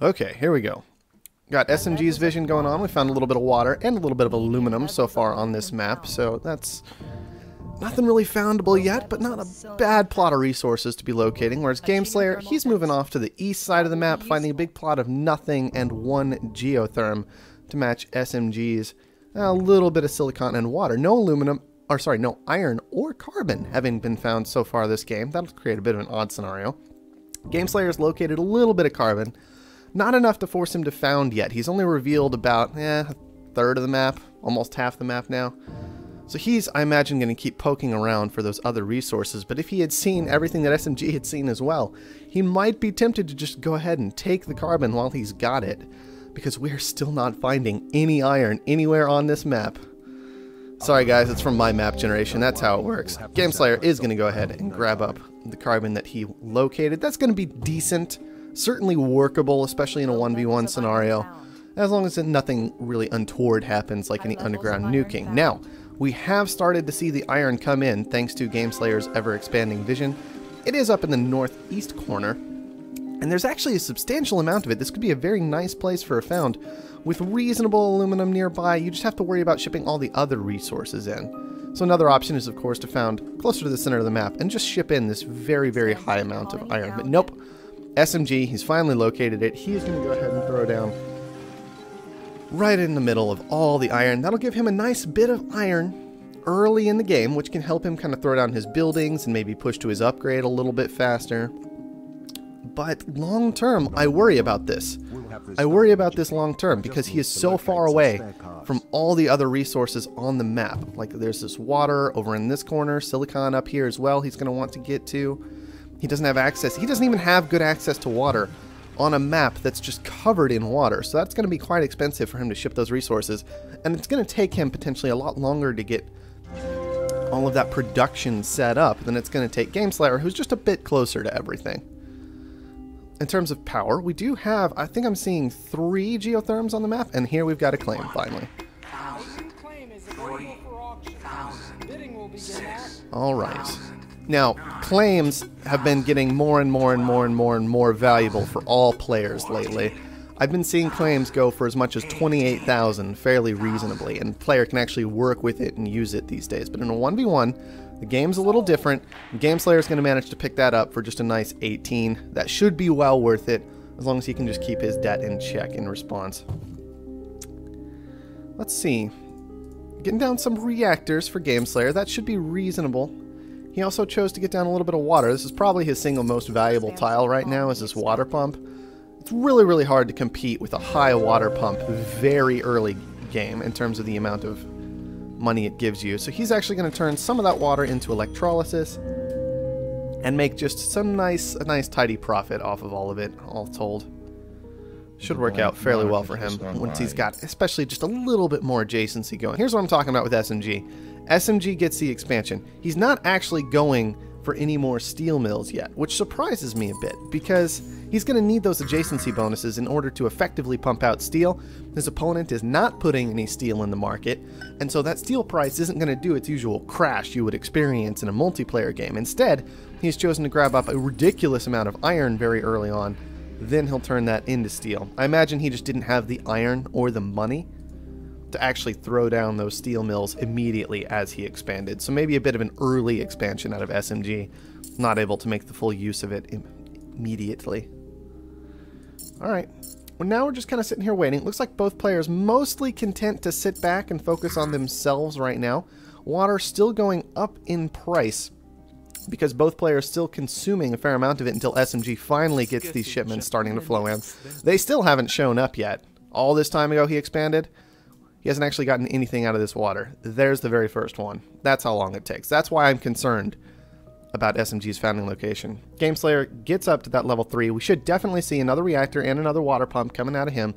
Okay, here we go. Got SMG's vision going on. We found a little bit of water and a little bit of aluminum so far on this map, so that's nothing really foundable yet, but not a bad plot of resources to be locating. Whereas Gameslayer, he's moving off to the east side of the map, finding a big plot of nothing and one geotherm to match SMG's. A little bit of silicon and water. No aluminum, or sorry, no iron or carbon having been found so far this game. That'll create a bit of an odd scenario. Gameslayer's located a little bit of carbon. Not enough to force him to found yet. He's only revealed about a third of the map, almost half the map now. So he's, I imagine, going to keep poking around for those other resources. But if he had seen everything that SMG had seen as well, he might be tempted to just go ahead and take the carbon while he's got it. Because we're still not finding any iron anywhere on this map. Sorry guys, it's from my map generation. That's how it works. Gameslayer is going to go ahead and grab up the carbon that he located. That's going to be decent. Certainly workable, especially in a 1v1 scenario, as long as nothing really untoward happens like any underground nuking. Now, we have started to see the iron come in thanks to Gameslayer's ever-expanding vision. It is up in the northeast corner, and there's actually a substantial amount of it. This could be a very nice place for a found. With reasonable aluminum nearby, you just have to worry about shipping all the other resources in. So another option is, of course, to found closer to the center of the map and just ship in this very, very high amount of iron. But nope. SMG, he's finally located it. He's going to go ahead and throw down right in the middle of all the iron. That'll give him a nice bit of iron early in the game, which can help him kind of throw down his buildings and maybe push to his upgrade a little bit faster. But long term, I worry about this. I worry about this long term because he is so far away from all the other resources on the map. Like there's this water over in this corner, silicon up here as well he's going to want to get to. He doesn't have access. He doesn't even have good access to water on a map that's just covered in water. So that's going to be quite expensive for him to ship those resources. And it's going to take him potentially a lot longer to get all of that production set up than it's going to take Gameslayer, who's just a bit closer to everything. In terms of power, we do have, I think I'm seeing 3 geotherms on the map, and here we've got a claim finally. Alright. Now, claims have been getting more and more and more and more and more valuable for all players lately. I've been seeing claims go for as much as 28,000 fairly reasonably, and the player can actually work with it and use it these days. But in a 1v1, the game's a little different. Gameslayer's going to manage to pick that up for just a nice 18. That should be well worth it, as long as he can just keep his debt in check in response. Let's see. Getting down some reactors for Gameslayer. That should be reasonable. He also chose to get down a little bit of water. This is probably his single most valuable tile right now, is this water pump. It's really, really hard to compete with a high water pump very early game in terms of the amount of money it gives you. So he's actually going to turn some of that water into electrolysis and make just a nice tidy profit off of all of it, all told. Should work out fairly well for him once he's got especially just a little bit more adjacency going. Here's what I'm talking about with SMG. SMG gets the expansion. He's not actually going for any more steel mills yet, which surprises me a bit because he's going to need those adjacency bonuses in order to effectively pump out steel. His opponent is not putting any steel in the market, and so that steel price isn't going to do its usual crash you would experience in a multiplayer game. Instead, he's chosen to grab up a ridiculous amount of iron very early on, then he'll turn that into steel. I imagine he just didn't have the iron or the money to actually throw down those steel mills immediately as he expanded. So maybe a bit of an early expansion out of SMG, not able to make the full use of it immediately. Alright, well now we're just kind of sitting here waiting. It looks like both players mostly content to sit back and focus on themselves right now. Water still going up in price because both players still consuming a fair amount of it until SMG finally gets these shipments starting to flow in. They still haven't shown up yet. All this time ago he expanded. He hasn't actually gotten anything out of this water. There's the very first one. That's how long it takes. That's why I'm concerned about SMG's founding location. Gameslayer gets up to that level 3. We should definitely see another reactor and another water pump coming out of him.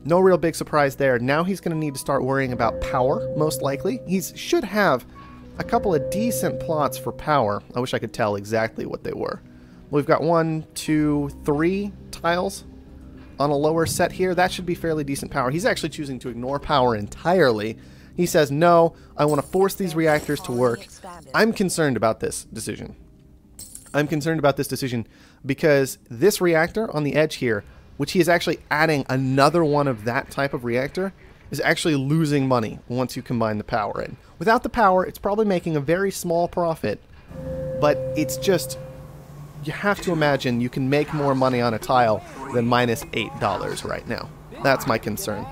No real big surprise there. Now he's going to need to start worrying about power, most likely. He should have a couple of decent plots for power. I wish I could tell exactly what they were. We've got 1, 2, 3 tiles on a lower set here. That should be fairly decent power. He's actually choosing to ignore power entirely. He says, no, I want to force these reactors to work. I'm concerned about this decision. I'm concerned about this decision because this reactor on the edge here which he is actually adding another one of that type of reactor, is actually losing money once you combine the power in. Without the power, it's probably making a very small profit, but it's just, you have to imagine you can make more money on a tile than minus $8 right now. That's my concern.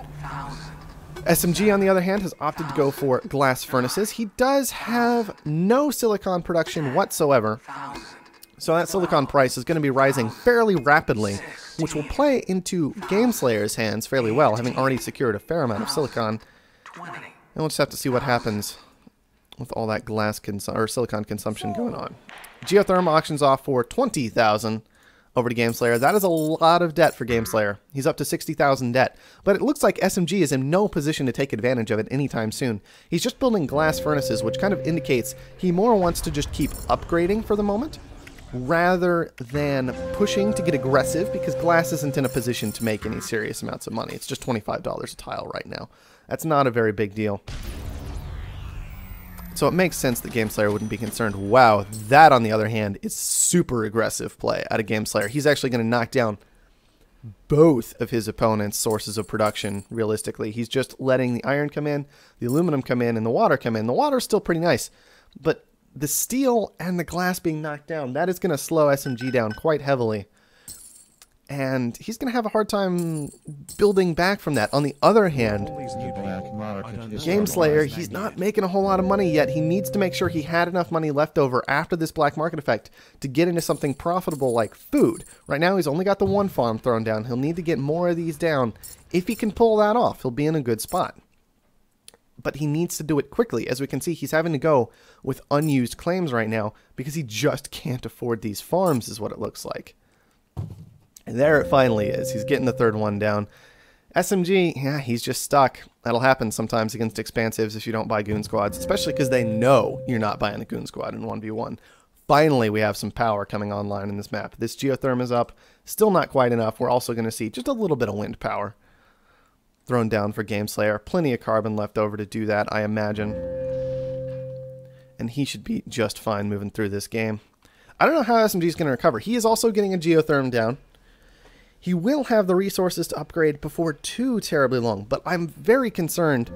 SMG, on the other hand, has opted to go for glass furnaces. He does have no silicon production whatsoever, so that silicon price is going to be rising fairly rapidly, which will play into Gameslayer's hands fairly well, having already secured a fair amount of silicon. And we'll just have to see what happens with all that silicon consumption going on. Geotherm auctions off for 20,000 over to Gameslayer. That is a lot of debt for Gameslayer. He's up to 60,000 debt, but it looks like SMG is in no position to take advantage of it anytime soon. He's just building glass furnaces, which kind of indicates he more wants to just keep upgrading for the moment, rather than pushing to get aggressive, because glass isn't in a position to make any serious amounts of money. It's just $25 a tile right now. That's not a very big deal. So it makes sense that Gameslayer wouldn't be concerned. Wow, that on the other hand is super aggressive play out of Gameslayer. He's actually going to knock down both of his opponent's sources of production, realistically. He's just letting the iron come in, the aluminum come in, and the water come in. The water's still pretty nice, but the steel and the glass being knocked down, that is going to slow SMG down quite heavily. And he's going to have a hard time building back from that. On the other hand, Gameslayer, he's not making a whole lot of money yet. He needs to make sure he had enough money left over after this black market effect to get into something profitable like food. Right now, he's only got the one farm thrown down. He'll need to get more of these down. If he can pull that off, he'll be in a good spot. But he needs to do it quickly. As we can see, he's having to go with unused claims right now because he just can't afford these farms, is what it looks like. And there it finally is. He's getting the third one down. SMG, yeah, he's just stuck. That'll happen sometimes against expansives if you don't buy goon squads, especially because they know you're not buying a goon squad in 1v1. Finally, we have some power coming online in this map. This geotherm is up. Still not quite enough. We're also going to see just a little bit of wind power thrown down for Gameslayer. Plenty of carbon left over to do that, I imagine. And he should be just fine moving through this game. I don't know how SMG is going to recover. He is also getting a geotherm down. He will have the resources to upgrade before too terribly long, but I'm very concerned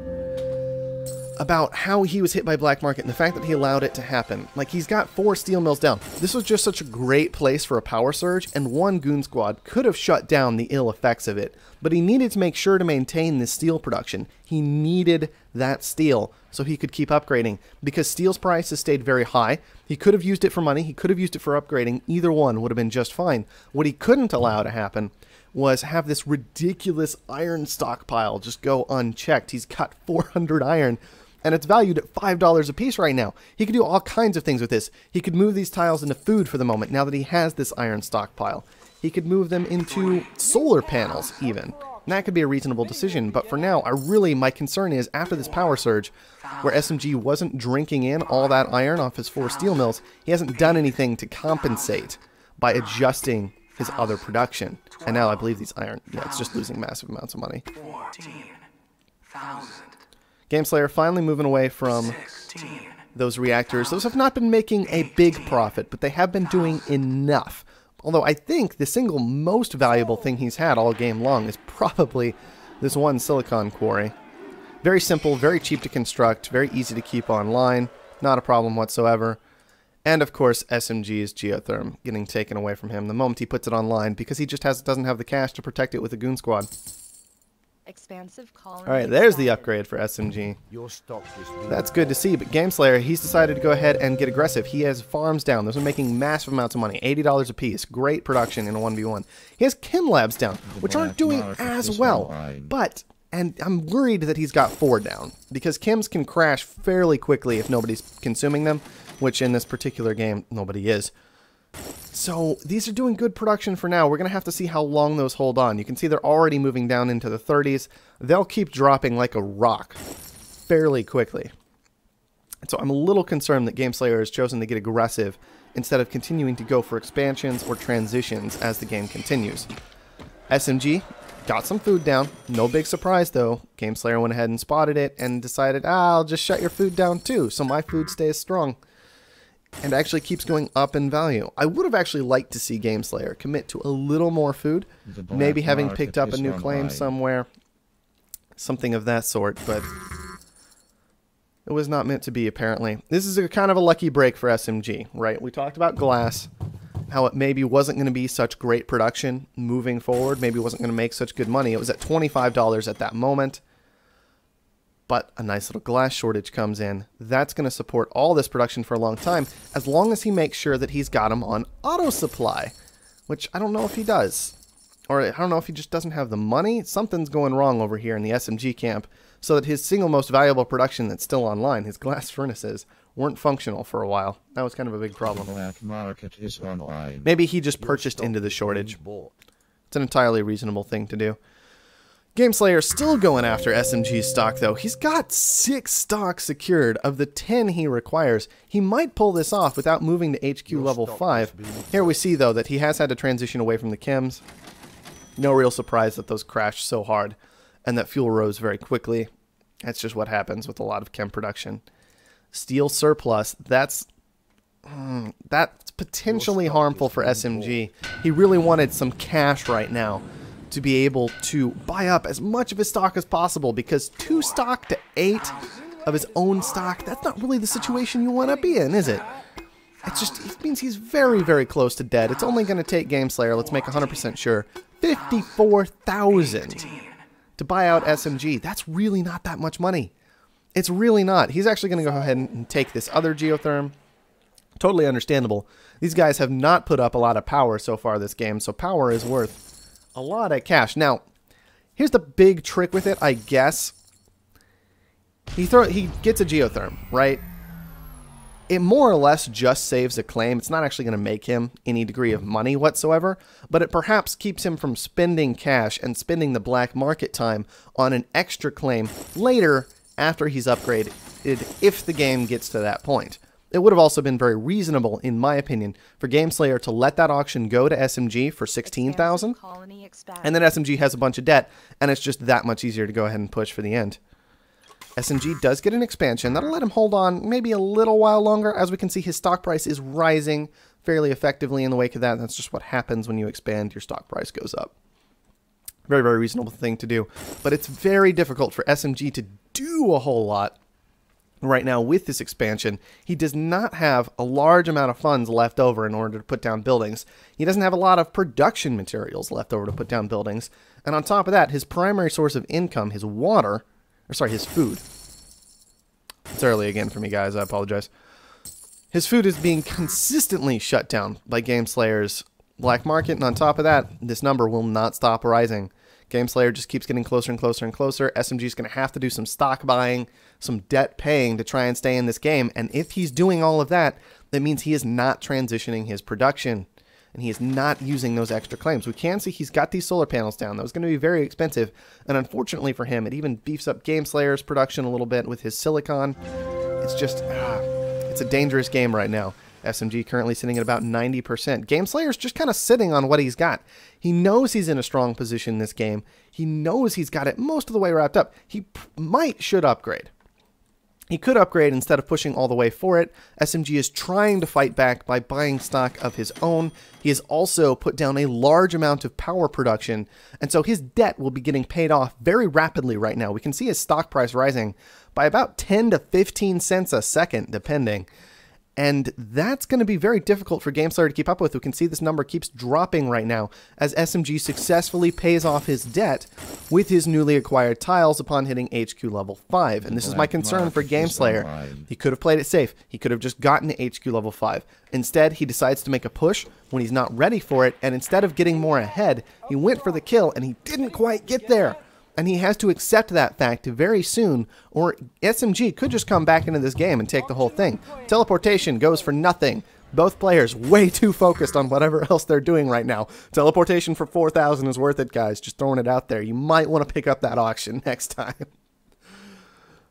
about how he was hit by black market and the fact that he allowed it to happen. Like, he's got 4 steel mills down. This was just such a great place for a power surge, and one goon squad could have shut down the ill effects of it, but he needed to make sure to maintain this steel production. He needed that steel so he could keep upgrading, because steel's price has stayed very high. He could have used it for money, he could have used it for upgrading. Either one would have been just fine. What he couldn't allow to happen was have this ridiculous iron stockpile just go unchecked. He's got 400 iron, and it's valued at $5 a piece right now. He could do all kinds of things with this. He could move these tiles into food for the moment, now that he has this iron stockpile. He could move them into solar panels, even. And that could be a reasonable decision, but for now, my concern is, after this power surge, where SMG wasn't drinking in all that iron off his 4 steel mills, he hasn't done anything to compensate by adjusting his other production. And now I believe these iron, yeah, it's just losing massive amounts of money. 14,000. Gameslayer finally moving away from those reactors. Those have not been making a big profit, but they have been doing enough. Although I think the single most valuable thing he's had all game long is probably this one silicon quarry. Very simple, very cheap to construct, very easy to keep online, not a problem whatsoever. And of course, SMG's geotherm getting taken away from him the moment he puts it online, because he just doesn't have the cash to protect it with a goon squad. Expansive colony. Alright, there's the upgrade for SMG. That's good to see, but Gameslayer, he's decided to go ahead and get aggressive. He has farms down. Those are making massive amounts of money, $80 a piece. Great production in a 1v1. He has chem labs down, which aren't doing as well. But, and I'm worried that he's got 4 down, because chems can crash fairly quickly if nobody's consuming them, which in this particular game, nobody is. So these are doing good production for now. We're going to have to see how long those hold on. You can see they're already moving down into the 30s. They'll keep dropping like a rock fairly quickly. And so I'm a little concerned that Gameslayer has chosen to get aggressive instead of continuing to go for expansions or transitions as the game continues. SMG got some food down. No big surprise though. Gameslayer went ahead and spotted it and decided, I'll just shut your food down too, so my food stays strong. and actually keeps going up in value. I would have actually liked to see Gameslayer commit to a little more food, maybe having picked up a new claim somewhere, something of that sort, but it was not meant to be, apparently. This is a kind of a lucky break for SMG, right? We talked about glass, how it maybe wasn't going to be such great production moving forward, maybe wasn't going to make such good money. It was at $25 at that moment. But a nice little glass shortage comes in. That's going to support all this production for a long time, as long as he makes sure that he's got them on auto supply, which I don't know if he does. Or I don't know if he just doesn't have the money. Something's going wrong over here in the SMG camp, so that his single most valuable production that's still online, his glass furnaces, weren't functional for a while. That was kind of a big problem. Black market is online. Maybe he just purchased into the shortage. It's an entirely reasonable thing to do. Gameslayer still going after SMG's stock, though. He's got 6 stocks secured of the 10 he requires. He might pull this off without moving to HQ level 5. Here we see, though, that he has had to transition away from the chems. No real surprise that those crashed so hard and that fuel rose very quickly. That's just what happens with a lot of chem production. Steel surplus, that's potentially harmful for SMG. He really wanted some cash right now to be able to buy up as much of his stock as possible, because 2 stock to 8 of his own stock, that's not really the situation you want to be in, is it? It means he's very, very close to dead. It's only going to take Gameslayer, let's make 100% sure, 54,000 to buy out SMG. That's really not that much money. It's really not. He's actually going to go ahead and take this other geotherm. Totally understandable. These guys have not put up a lot of power so far this game, so power is worth a lot of cash. Now, here's the big trick with it, I guess. He gets a geotherm, right? It more or less just saves a claim. It's not actually going to make him any degree of money whatsoever, but it perhaps keeps him from spending cash and spending the black market time on an extra claim later after he's upgraded, if the game gets to that point. It would have also been very reasonable, in my opinion, for Gameslayer to let that auction go to SMG for 16,000, and then SMG has a bunch of debt, and it's just that much easier to go ahead and push for the end. SMG does get an expansion. That'll let him hold on maybe a little while longer. As we can see, his stock price is rising fairly effectively in the wake of that. That's just what happens when you expand. Your stock price goes up. Very, very reasonable thing to do. But it's very difficult for SMG to do a whole lot right now with this expansion. He does not have a large amount of funds left over in order to put down buildings. He doesn't have a lot of production materials left over to put down buildings. And on top of that, his primary source of income, his food. It's early again for me, guys. I apologize. His food is being consistently shut down by Gameslayer's black market, and on top of that, this number will not stop rising. Gameslayer just keeps getting closer and closer and closer. SMG is going to have to do some stock buying, some debt paying to try and stay in this game, and if he's doing all of that, that means he is not transitioning his production, and he is not using those extra claims. We can see he's got these solar panels down. That was going to be very expensive, and unfortunately for him, it even beefs up Gameslayer's production a little bit with his silicon. It's just, it's a dangerous game right now. SMG currently sitting at about 90%. Gameslayer's just kind of sitting on what he's got. He knows he's in a strong position in this game. He knows he's got it most of the way wrapped up. He should upgrade. He could upgrade instead of pushing all the way for it. SMG is trying to fight back by buying stock of his own. He has also put down a large amount of power production, and so his debt will be getting paid off very rapidly right now. We can see his stock price rising by about 10 to 15 cents a second, depending. And that's going to be very difficult for Gameslayer to keep up with. We can see this number keeps dropping right now as SMG successfully pays off his debt with his newly acquired tiles upon hitting HQ level 5. And this is my concern for Gameslayer. He could have played it safe. He could have just gotten to HQ level 5. Instead, he decides to make a push when he's not ready for it. And instead of getting more ahead, he went for the kill and he didn't quite get there. And he has to accept that fact very soon, or SMG could just come back into this game and take the whole thing. Teleportation goes for nothing. Both players way too focused on whatever else they're doing right now. Teleportation for 4,000 is worth it, guys. Just throwing it out there. You might want to pick up that auction next time.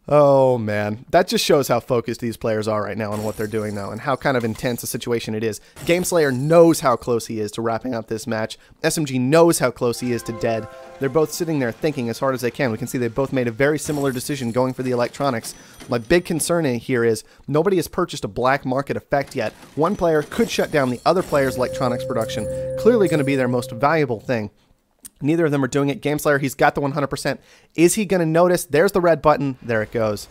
Oh, man. That just shows how focused these players are right now on what they're doing, though, and how kind of intense a situation it is. Gameslayer knows how close he is to wrapping up this match. SMG knows how close he is to dead. They're both sitting there thinking as hard as they can. We can see they both made a very similar decision going for the electronics. My big concern here is nobody has purchased a black market effect yet. One player could shut down the other player's electronics production. Clearly going to be their most valuable thing. Neither of them are doing it. Gameslayer, he's got the 100%. Is he going to notice? There's the red button. There it goes.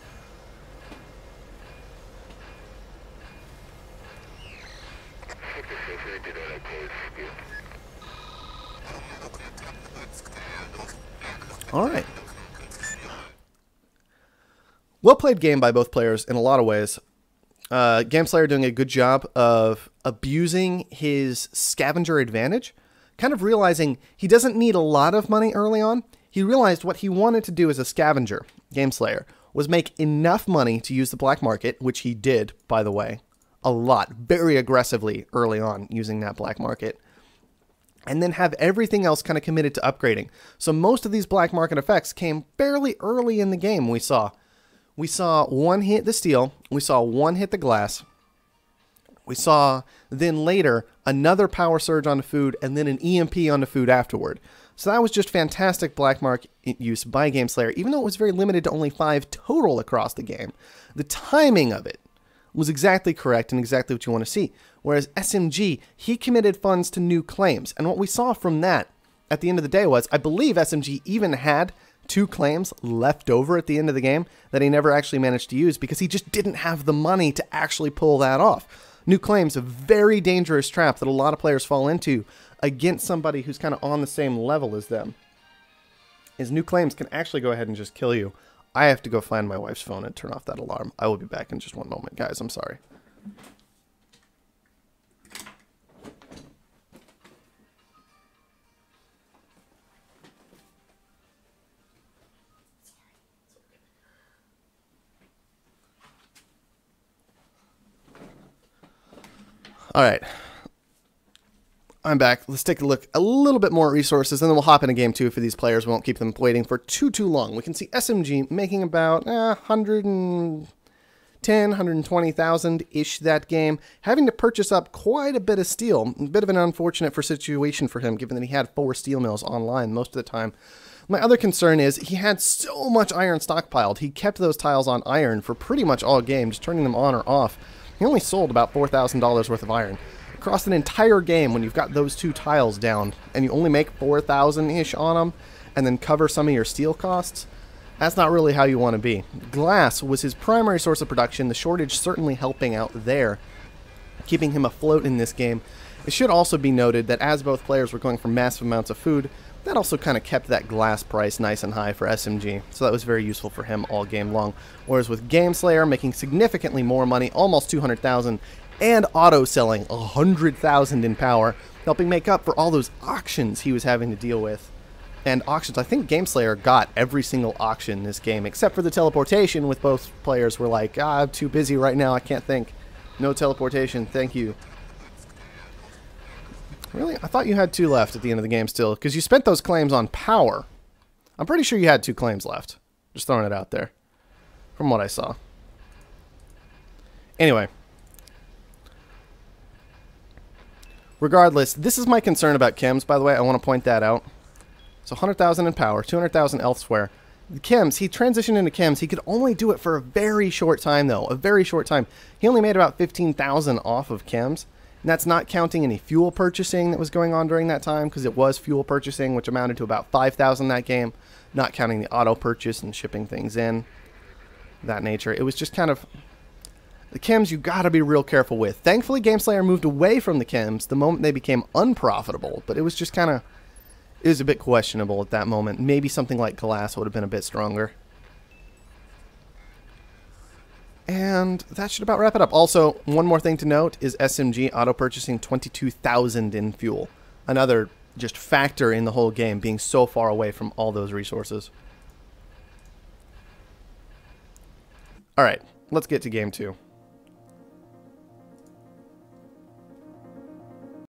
All right. Well played game by both players in a lot of ways. Gameslayer doing a good job of abusing his scavenger advantage. Kind of realizing he doesn't need a lot of money early on. He realized what he wanted to do as a scavenger, Gameslayer, was make enough money to use the black market, which he did, by the way, a lot, very aggressively early on using that black market, and then have everything else kind of committed to upgrading. So most of these black market effects came fairly early in the game. We saw one hit the steel, we saw one hit the glass, we saw then later another power surge on the food and then an EMP on the food afterward. So that was just fantastic black market use by Gameslayer, even though it was very limited to only 5 total across the game. The timing of it was exactly correct and exactly what you want to see. Whereas SMG, he committed funds to new claims. And what we saw from that at the end of the day was, I believe SMG even had 2 claims left over at the end of the game that he never actually managed to use because he just didn't have the money to actually pull that off. New claims, a very dangerous trap that a lot of players fall into against somebody who's kind of on the same level as them. Is new claims can actually go ahead and just kill you. I have to go find my wife's phone and turn off that alarm. I will be back in just one moment, guys. I'm sorry. All right, I'm back. Let's take a look a little bit more at resources, and then we'll hop into game 2 for these players. We won't keep them waiting for too long. We can see SMG making about 110, 120,000-ish that game, having to purchase up quite a bit of steel. A bit of an unfortunate situation for him, given that he had 4 steel mills online most of the time. My other concern is he had so much iron stockpiled. He kept those tiles on iron for pretty much all game, just turning them on or off. He only sold about $4,000 worth of iron. Across an entire game, when you've got those 2 tiles down, and you only make 4,000-ish on them, and then cover some of your steel costs, that's not really how you want to be. Glass was his primary source of production, the shortage certainly helping out there, keeping him afloat in this game. It should also be noted that as both players were going for massive amounts of food, that also kind of kept that glass price nice and high for SMG, so that was very useful for him all game long. Whereas with Gameslayer making significantly more money, almost 200,000, and auto-selling 100,000 in power, helping make up for all those auctions he was having to deal with. And auctions, I think Gameslayer got every single auction in this game, except for the teleportation, with both players were like, I'm too busy right now, I can't think. No teleportation, thank you. Really? I thought you had 2 left at the end of the game still, because you spent those claims on power. I'm pretty sure you had 2 claims left. Just throwing it out there, from what I saw. Anyway. Regardless, this is my concern about chems, by the way. I want to point that out. So 100,000 in power, 200,000 elsewhere. The chems, he transitioned into chems. He could only do it for a very short time, though. A very short time. He only made about 15,000 off of chems. And that's not counting any fuel purchasing that was going on during that time, because it was fuel purchasing, which amounted to about 5,000 that game. Not counting the auto purchase and shipping things in. That nature. It was just kind of... The chems you gotta be real careful with. Thankfully, Gameslayer moved away from the chems the moment they became unprofitable, but it was just kind of... It was a bit questionable at that moment. Maybe something like glass would have been a bit stronger. And that should about wrap it up. Also, one more thing to note is SMG auto-purchasing 22,000 in fuel. Another just factor in the whole game, being so far away from all those resources. Alright, let's get to game 2.